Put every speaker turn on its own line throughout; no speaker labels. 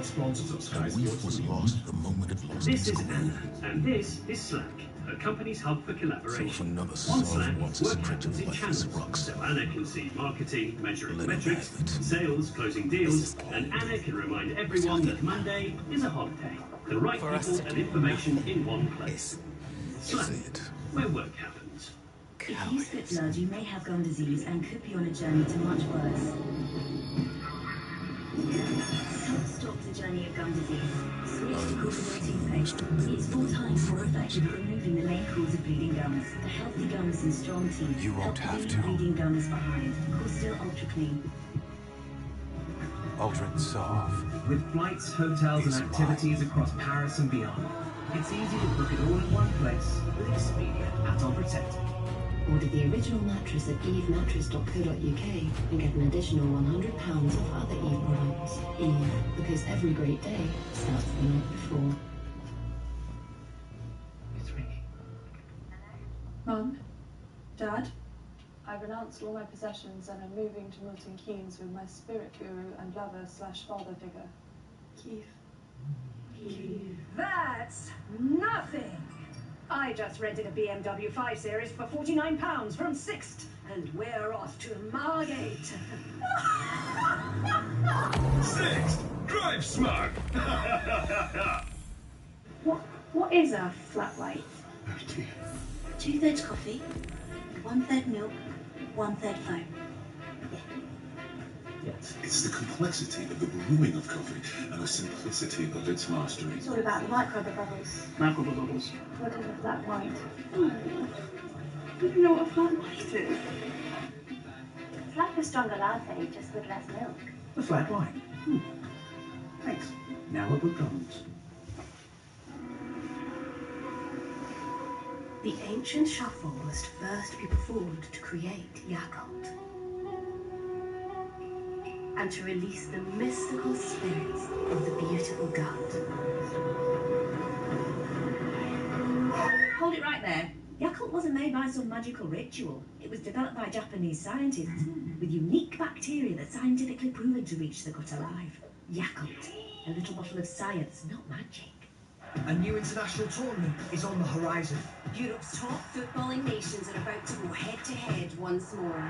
proud sponsors of Sky
The
Sports
was
News.
lost the moment it lost
This
its
is
cool.
Anna, and this is Slack, her company's hub for
So
collaboration.
if another
On
soul
Slack,
wants
work
a secret
happens
of
in
lifeless
channels,
rocks,
so Anna can see marketing, measuring
let him
metrics,
have it.
sales, closing deals, and Anna can remind everyone that Monday is a holiday. The right people and information in one place. Slack,
Say it.
where work happens.
If you skip blood, you may have gum disease and could be on a journey to much worse. Help stop the journey of gum disease. Switch to Causaboy toothpaste. It's 4 times more effective at removing the main cause of bleeding gums. The healthy gums and strong teeth
You won't
help
have
leave
to.
bleeding gums behind. Caustill Ultra Clean.
Ultra Soft.
With flights, hotels, and activities across Paris and beyond, it's easy to book it all in one place with Expedia at Unprotected.
Order the original mattress at evemattress.co.uk and get an additional £100 off other Eve products. Eve, because every great day starts the night before.
It's ringing.
Mum? Dad? I've renounced all my possessions and am moving to Milton Keynes with my spirit guru and lover / father figure, Keith.
That's nothing! I just rented a BMW 5 Series for £49 from Sixt, and we're off to Margate.
Sixt, drive smart.
What is a flat white?
2/3 coffee, 1/3 milk, 1/3 foam.
Yes. It's the complexity of the brewing of coffee and the simplicity of its mastery.
It's all about the micro bubbles.
Micro bubbles.
What is a flat white? Do you know what a flat white is?
It's like a stronger latte, just with less milk.
The flat white. Thanks. Now at McDonald's.
The ancient shuffle must first be performed to create Yakult, and to release the mystical spirits of the beautiful gut. Hold it right there. Yakult wasn't made by some magical ritual. It was developed by Japanese scientists with unique bacteria that's scientifically proven to reach the gut alive. Yakult, a little bottle of science, not magic.
A new international tournament is on the horizon.
Europe's top footballing nations are about to go head-to-head once more.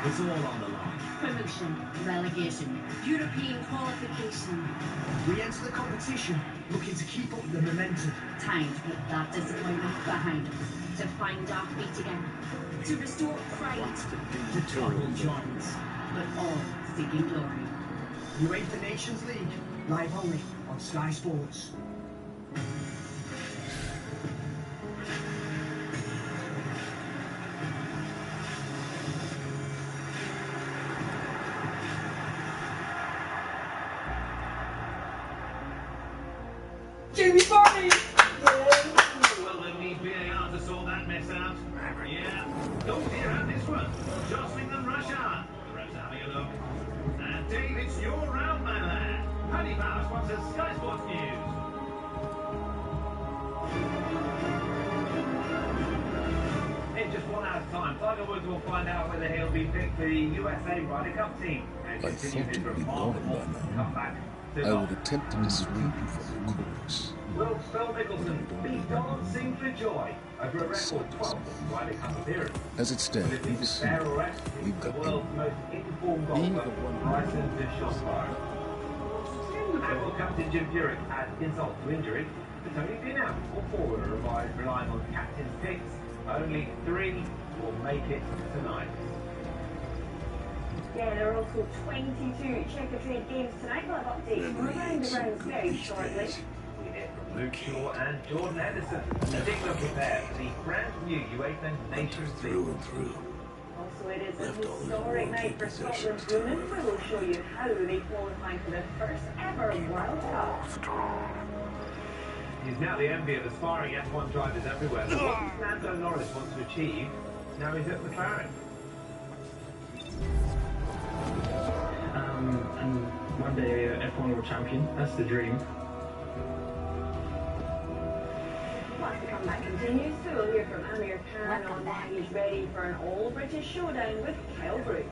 It's all on the line.
Promotion, relegation, European qualification.
We enter the competition looking to keep up the momentum.
Time to put that disappointment behind us. To find our feet again. To restore pride.
The topple joins.
But all seeking glory.
UEFA Nations League, live only on Sky Sports.
Jamie Vardy!
Well, they'll need VAR to sort that mess out. Yeah. Don't hear out this one. Jostling them rush hour. The ref's having a look. And Dave, it's your round, my lad. Paddy Power sponsors Sky Sports News. In just 1 hour's time, Tiger Woods will find out whether he'll be picked for the USA Ryder Cup team. And
I
continue
thought
his
you'd be
remarkable
gone by now.
comeback to
I would attempt to dissuade you from your course.
Will Phil Mickelson be dancing for joy over a record
So
12th Ryder Cup appearance?
As it
But
stands,
if this is fair or rest,
we've
the
got
world's most informed
being
golfer,
the one
Bryson DeChambeau. And will Captain Jim Furyk add insult to injury? It's only been out or forward are revised relying on captain's picks. Only 3 will make it tonight.
Yeah, there are also 22 Checker Trade games tonight. We'll have updates from around the grounds very shortly.
We hear from Luke Shaw and Jordan Henderson. A big look ahead for the brand new UEFA Nations League.
through and through.
Also, it is a
Left all his
historic night for
worldly
Scotland's
possessions to
women. We will show you how they qualify for the first ever World Cup.
He's now the envy of aspiring F1 drivers everywhere. So what Lando Norris wants to achieve, now he's at McLaren.
And one day F1 World Champion, that's the dream.
Plus, the comeback continues, so we'll hear from Amir Khan on why he's ready for an all-British showdown with Kyle Brook.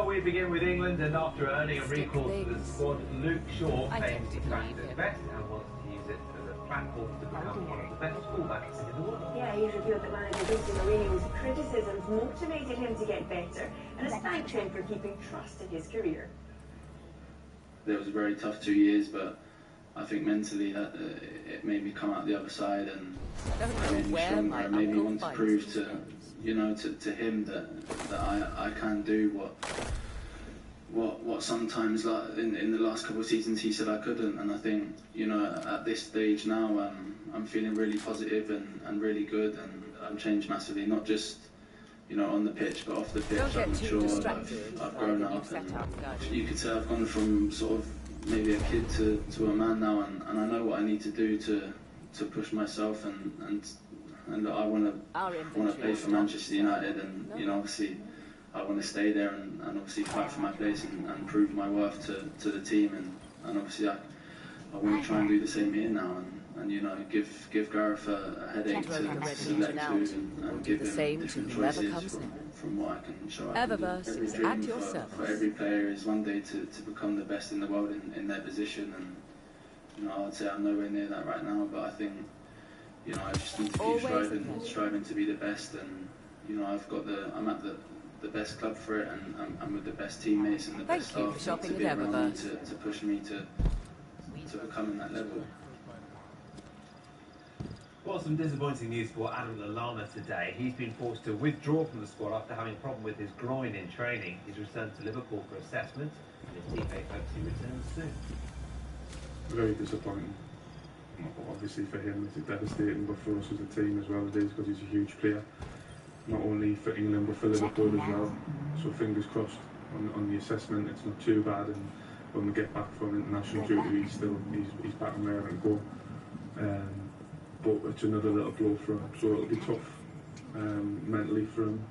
we begin with England, and after earning a recall to the squad, Luke Shaw claims he's back at best and wants to use it as a platform to become one of the best fullbacks in the world.
Yeah, he's revealed that manager Jose Mourinho's criticisms motivated him to get better and has thanked him for keeping trust in his career.
It was a very tough 2 years, but I think mentally that it made me come out the other side and made me stronger and made me want to prove to, you know, to him that I can do what sometimes, like in the last couple of seasons, he said I couldn't. And I think, you know, at this stage now, I'm feeling really positive and really good, and I'm changed massively, not just, you know, on the pitch, but off the pitch. I'm sure I've grown up, and you could say I've gone from sort of maybe a kid to a man now, and I know what I need to do to push myself, and I want to play for Manchester United, and, you know, obviously I want to stay there and obviously fight for my place and prove my worth to the team, and obviously I want to try and do the same here now, and you know, give Gareth a headache to select to, and give him different choices from what I can show. Every dream for every player is one day to become the best in the world in their position, and, you know, I'd say I'm nowhere near that right now, but I think, you know, I just need to keep striving to be the best, and, you know, I'm at the best club for it, and I'm with the best teammates and the best staff to be around me to push me to becoming that level.
Well, some disappointing news for Adam Lallana today. He's been forced to withdraw from the squad after having a problem with his groin in training. He's returned to Liverpool for assessment, and his teammate hopes he returns soon.
Very disappointing. Obviously for him it's devastating, but for us as a team as well it is, because he's a huge player, not only for England but for Liverpool as well. So fingers crossed on the assessment it's not too bad, and when we get back from international duty he's back and raring to go. But it's another little blow for him, so it'll be tough mentally for him.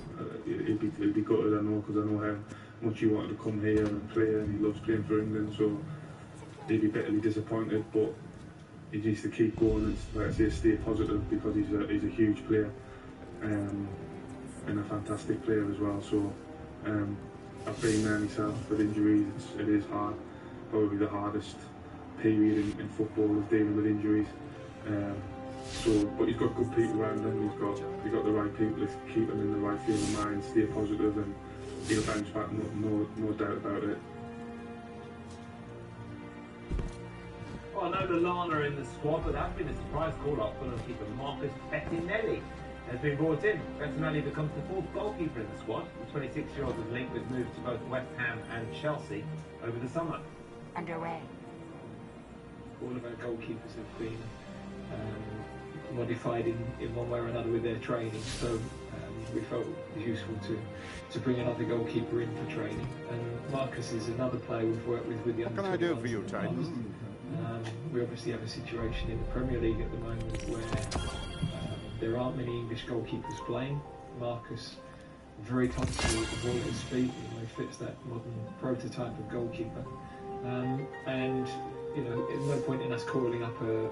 He'll be gutted, I know, because I know how much he wanted to come here and play, and he loves playing for England, so he'll be bitterly disappointed, but he needs to keep going and, like I say, stay positive, because he's a huge player and a fantastic player as well. So I've been there myself with injuries. It is hard, probably the hardest period in football is dealing with injuries. But he's got good people around him. He's got the right people to keep him in the right frame of mind, stay positive, and he'll bounce back. No doubt about it.
Well, no Lallana in the squad, but that's been a surprise call-up. Fulham keeper Marcus Bettinelli has been brought in. Bettinelli becomes the fourth goalkeeper in the squad. The 26-year-old was linked with moves to both West Ham and Chelsea over the summer.
Underway.
All of our goalkeepers have been modified in one way or another with their training, so we felt it was useful to bring another goalkeeper in for training. And Marcus is another player we've worked with the under-21s.
What can I do for you, Titan?
We obviously have a situation in the Premier League at the moment where there aren't many English goalkeepers playing. Marcus, very comfortable with the ball at his feet, he fits that modern prototype of goalkeeper. And you know, there's no point in us calling up a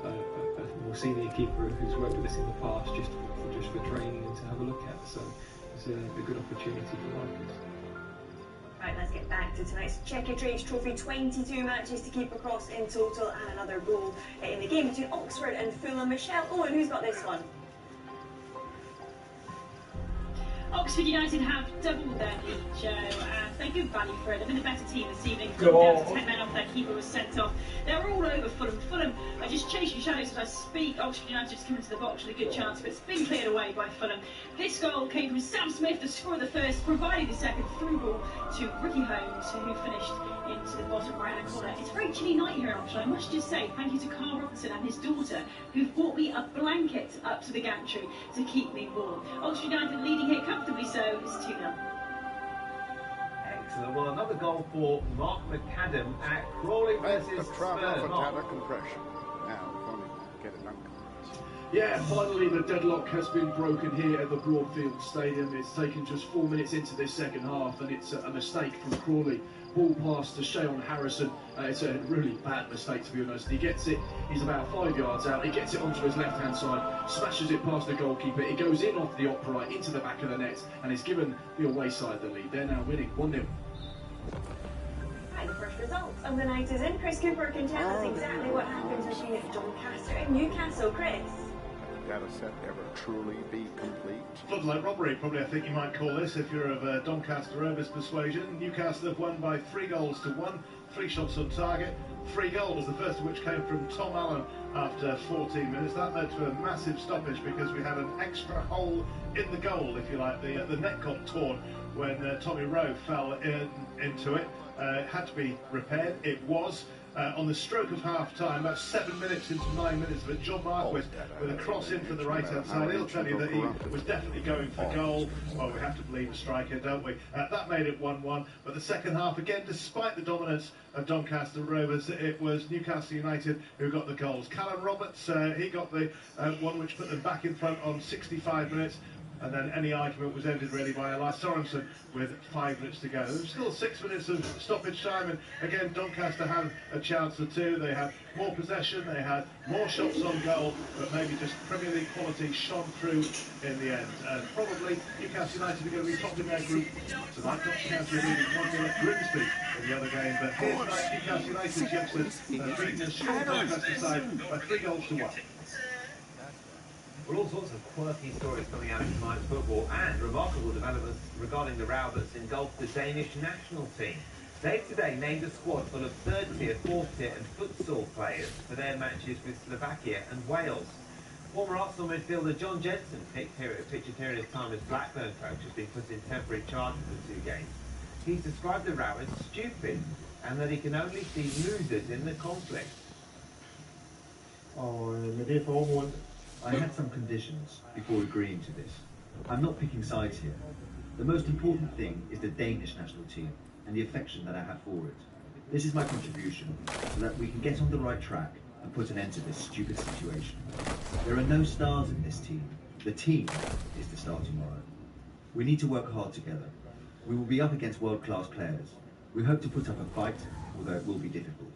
more senior keeper who's worked with us in the past just for training and to have a look at. So it's a good opportunity for Marcus.
Right, let's get back to tonight's Checkatrade Trophy. 22 matches to keep across in total, and another goal in the game between Oxford and Fulham. Michelle Owen, who's got this one?
Oxford United have doubled their lead, Joe, and they're good value for it. They've been the better team this evening. Down to 10 men off, their keeper was sent off. They're all over Fulham. Fulham are just chasing shadows as I speak. Oxford United just come into the box with a good chance, but it's been cleared away by Fulham. This goal came from Sam Smith, the scorer of the first, providing the second through ball to Ricky Holmes, who finished into the bottom right-hand corner. It's a very chilly night here in Oxford. I must just say thank you to Carl Robinson and his daughter, who've brought me a blanket up to the gantry to keep me warm. Oxford United leading here comfortably, so it's 2-0.
Excellent. Well, another goal for Mark McAdam at Crawley versus Spurs.
Compression. Now, finally, get it done.
Yeah, finally the deadlock has been broken here at the Broadfield Stadium. It's taken just 4 minutes into this second half, and it's a mistake from Crawley. Ball pass to Shayon Harrison. It's a really bad mistake, to be honest. He gets it, he's about 5 yards out, he gets it onto his left-hand side, smashes it past the goalkeeper, it goes in off the upright, into the back of the net, and it's given the away side the lead. They're now winning 1-0.
Right, the first results of the night is in. Chris Cooper can tell us exactly what happened between Doncaster and Newcastle. Chris.
Data set ever truly be complete?
Floodlight robbery, probably I think you might call this if you're of Doncaster Rovers persuasion. Newcastle have won by 3-1, 3 shots on target, 3 goals, the first of which came from Tom Allen after 14 minutes. That led to a massive stoppage because we had an extra hole in the goal, if you like. The net got torn when Tommy Rowe fell into it. It had to be repaired. It was. On the stroke of half-time, about 7 minutes into 9 minutes of it, John Marquis with a cross in from the right-hand side. He'll tell you that he was definitely going for goal. Well, we have to believe the striker, don't we? That made it 1-1. But the second half, again, despite the dominance of Doncaster Rovers, it was Newcastle United who got the goals. Callum Roberts, he got the one which put them back in front on 65 minutes. And then any argument was ended really by Elias Sorensen with 5 minutes to go. There was still 6 minutes of stoppage time, and again Doncaster had a chance or two. They had more possession, they had more shots on goal, but maybe just Premier League quality shone through in the end. And probably Newcastle United are going to be top in their group tonight. Notts County are leading 1-0 at Grimsby in the other game, but here tonight Newcastle United's youngsters have beaten a strong Doncaster side by 3-1.
Well, all sorts of quirky stories coming out of tonight's football and remarkable developments regarding the row that's engulfed the Danish national team. They've today named a squad full of third-tier, fourth-tier and futsal players for their matches with Slovakia and Wales. Former Arsenal midfielder John Jensen, pictured here in his time as Blackburn coach, has been put in temporary charge for the 2 games. He's described the row as stupid and that he can only see losers in the conflict.
Med det formål, I had some conditions before agreeing to this. I'm not picking sides here. The most important thing is the Danish national team and the affection that I have for it. This is my contribution so that we can get on the right track and put an end to this stupid situation. There are no stars in this team. The team is to start tomorrow. We need to work hard together. We will be up against world-class players. We hope to put up a fight, although it will be difficult.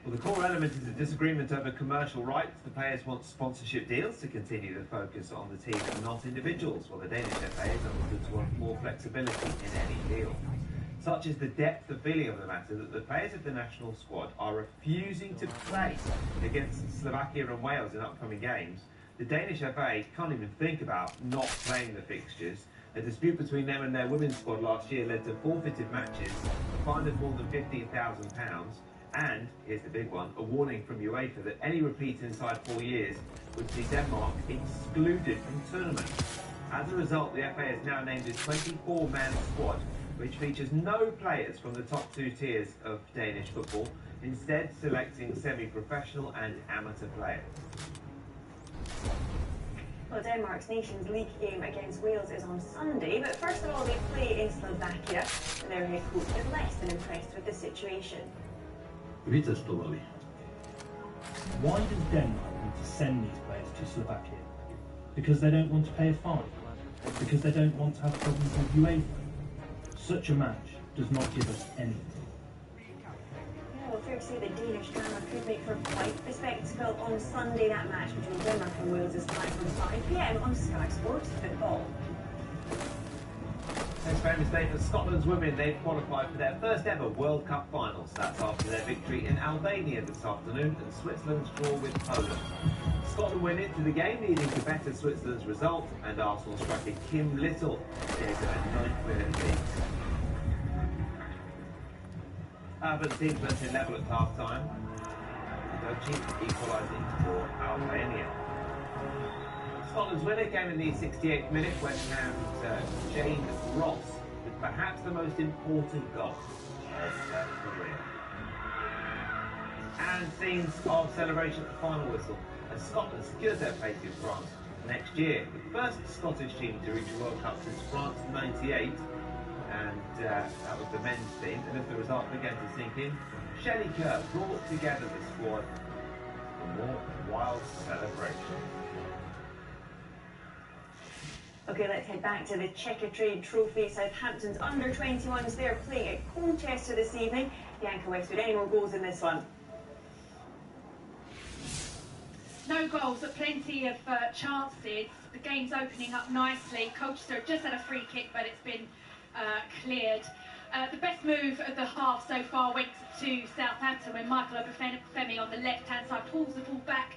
Well, the core element is a disagreement over commercial rights. The players want sponsorship deals to continue to focus on the team and not individuals, while the Danish FA is understood to want more flexibility in any deal. Such is the depth of feeling of the matter that the players of the national squad are refusing to play against Slovakia and Wales in upcoming games. The Danish FA can't even think about not playing the fixtures. A dispute between them and their women's squad last year led to forfeited matches, a fine of more than £15,000, and, here's the big one, a warning from UEFA that any repeat inside 4 years would see Denmark excluded from tournaments. As a result, the FA has now named a 24-man squad, which features no players from the top 2 tiers of Danish football, instead selecting semi-professional and amateur players.
Well, Denmark's Nations League game against Wales is on Sunday, but first of all they play in Slovakia, and their head coach is less than impressed with the situation.
Vita Stovali.
Why does Denmark want to send these players to Slovakia? Because they don't want to pay a fine? Because they don't want to have problems with UEFA? Such a match does not give us anything.
Yeah, well, fair to say the Danish drama could make for quite a spectacle on Sunday. That match between Denmark and Wales is live from 5 PM on Sky Sports Football.
Next famous day for Scotland's women. They've qualified for their first ever World Cup finals. That's after their victory in Albania this afternoon and Switzerland's draw with Poland. Scotland went into the game leading to better Switzerland's result, and Arsenal striker Kim Little gave it a 9th-minute lead. But the teams went in level at half-time. Doci equalising for Albania. Scotland's winner came in the 68th minute when Jane Ross with perhaps the most important goal of her career. And scenes of celebration at the final whistle as Scotland secures their place in France next year. The first Scottish team to reach a World Cup since France '98, and that was the men's team. And as the result began to sink in, Shelley Kerr brought together the squad for more wild celebration.
Okay, let's head back to the Checkatrade Trophy. Southampton's under-21s, they're playing at Colchester this evening. Bianca Westwood, any more goals in this one?
No goals, but plenty of chances. The game's opening up nicely. Colchester just had a free kick, but it's been cleared. The best move of the half so far went to Southampton when Michael Obafemi on the left-hand side pulls the ball back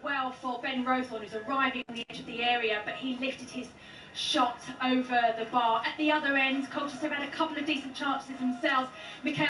well for Ben Rothorn, who's arriving on the edge of the area, but he lifted his shot over the bar. At the other end, Colchester have had a couple of decent chances themselves. Mikel